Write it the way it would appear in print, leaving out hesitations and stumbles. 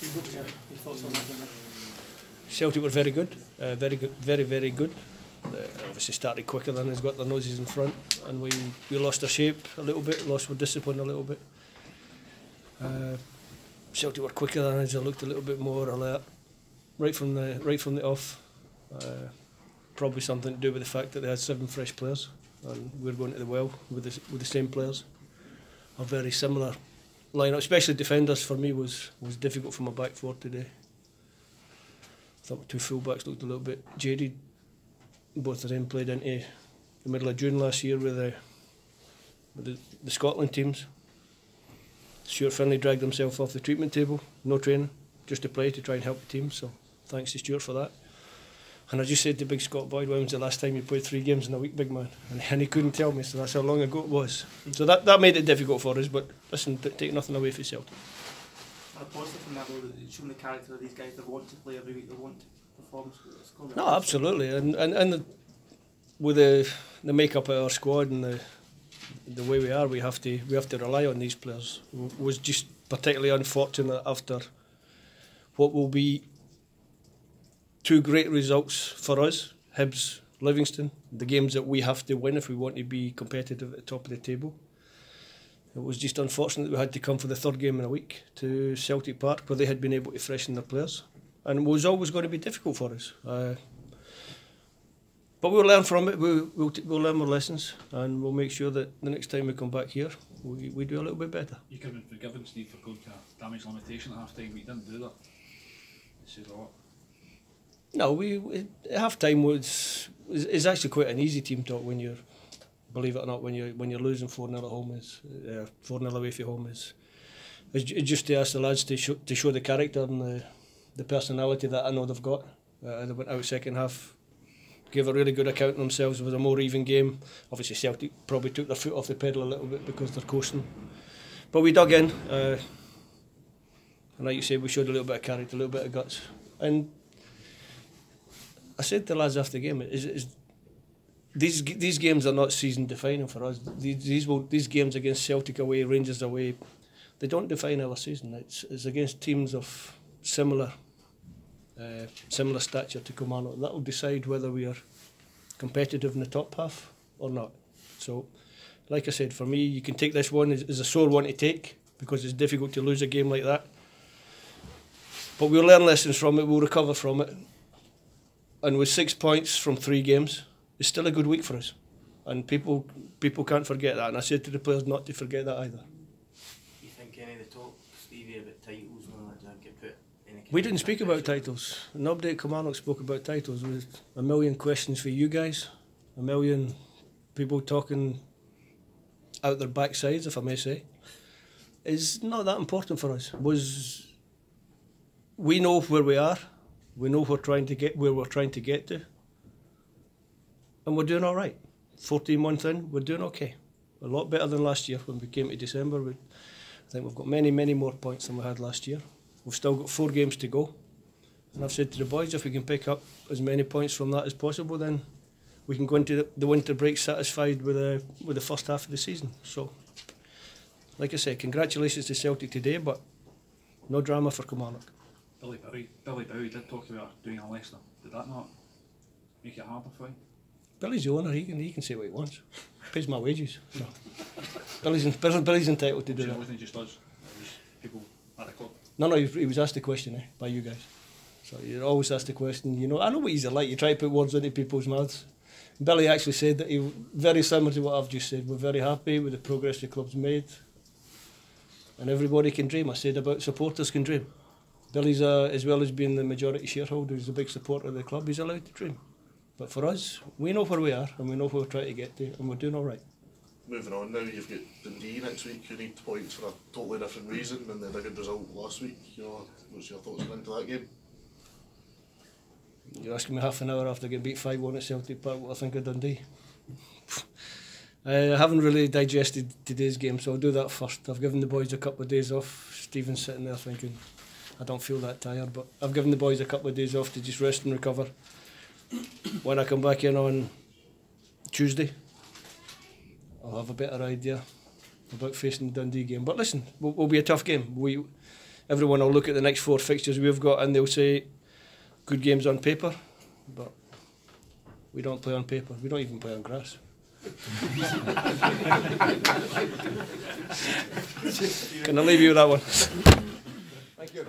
Your thoughts on that? Celtic were very good, very good. They obviously started quicker than us, got their noses in front, and we lost our shape a little bit, lost our discipline a little bit. Celtic were quicker than us, they looked a little bit more alert right from the off. Probably something to do with the fact that they had 7 fresh players, and we were going to the well with the same players. A very similar lineup, especially defenders for me was difficult for my back four today. I thought my 2 fullbacks looked a little bit jaded. Both of them played into the middle of June last year with the Scotland teams. Stuart Finlay dragged himself off the treatment table, no training, just to play to try and help the team. So thanks to Stuart for that. And I just said to Big Scott Boyd, when was the last time you played 3 games in a week, big man? And he couldn't tell me, so that's how long ago it was. So that made it difficult for us, but listen, take nothing away from Celtic. A positive from that, though, that it's shown the character of these guys. They want to play every week, they want to perform. No, absolutely, and with the makeup of our squad and the way we have to rely on these players. Was just particularly unfortunate after what will be 2 great results for us, Hibs, Livingston, the games that we have to win if we want to be competitive at the top of the table. It was just unfortunate that we had to come for the 3rd game in a week to Celtic Park, where they had been able to freshen their players, and it was always going to be difficult for us. But we'll learn from it, we'll learn our lessons, and we'll make sure that the next time we come back here, we do a little bit better. You could have been forgiven, Steve, for going to damage limitation at half time, but you didn't do that. It says a lot. No, at half time is actually quite an easy team talk when you're, believe it or not, when you're losing 4-0 at home, 4-0 away from home is just to ask the lads to show the character and the personality that I know they've got. They went out second half, gave a really good account of themselves. It was a more even game. Obviously Celtic probably took their foot off the pedal a little bit because they're coasting, but we dug in, and like you said, we showed a little bit of character, a little bit of guts. And I said to the lads after the game, these games are not season defining for us. These games against Celtic away, Rangers away, they don't define our season. It's against teams of similar stature to Kilmarnock. That will decide whether we are competitive in the top half or not. So, like I said, for me, you can take this one as a sore one to take, because it's difficult to lose a game like that. But we'll learn lessons from it, we'll recover from it. And with 6 points from 3 games, it's still a good week for us. And people can't forget that. And I said to the players not to forget that either. You think any of the talk, Stevie, about titles and that get put in? We didn't speak about titles. Nobody at Kilmarnock spoke about titles. With a million questions for you guys, a million people talking out their backsides, if I may say, is not that important for us. We know where we are. We know where we're trying to get to, and we're doing all right. 14 months in, we're doing okay. A lot better than last year when we came to December. I think we've got many more points than we had last year. We've still got 4 games to go, and I've said to the boys, if we can pick up as many points from that as possible, then we can go into the winter break satisfied with the first half of the season. So, like I said, congratulations to Celtic today, but no drama for Kilmarnock. Billy Bowie did talk about doing a Leicester. Did that not make it harder for you? Billy's the owner, he can say what he wants. Pays my wages. So. Billy's entitled to do that. It wasn't just us, it was people at the club. No, he was asked the question by you guys. So you always ask the question, I know what he's like, you try to put words into people's mouths. Billy actually said that very similar to what I've just said, we're very happy with the progress the club's made. And everybody can dream. I said about supporters can dream. Billy's, as well as being the majority shareholder, he's a big supporter of the club, he's allowed to dream. But for us, we know where we are and we know where we're trying to get to, and we're doing all right. Moving on now, you've got Dundee next week. You need points for a totally different reason than they had a good result last week. What's your thoughts going into that game? You're asking me half an hour after getting beat 5-1 at Celtic Park what I think of Dundee. I haven't really digested today's game, so I'll do that first. I've given the boys a couple of days off. Stephen's sitting there thinking, I don't feel that tired, but I've given the boys a couple of days off to just rest and recover. When I come back in on Tuesday, I'll have a better idea about facing the Dundee game. But listen, will be a tough game. everyone will look at the next 4 fixtures we've got and they'll say good games on paper, but we don't play on paper. We don't even play on grass. Can I leave you with that one? Thank you.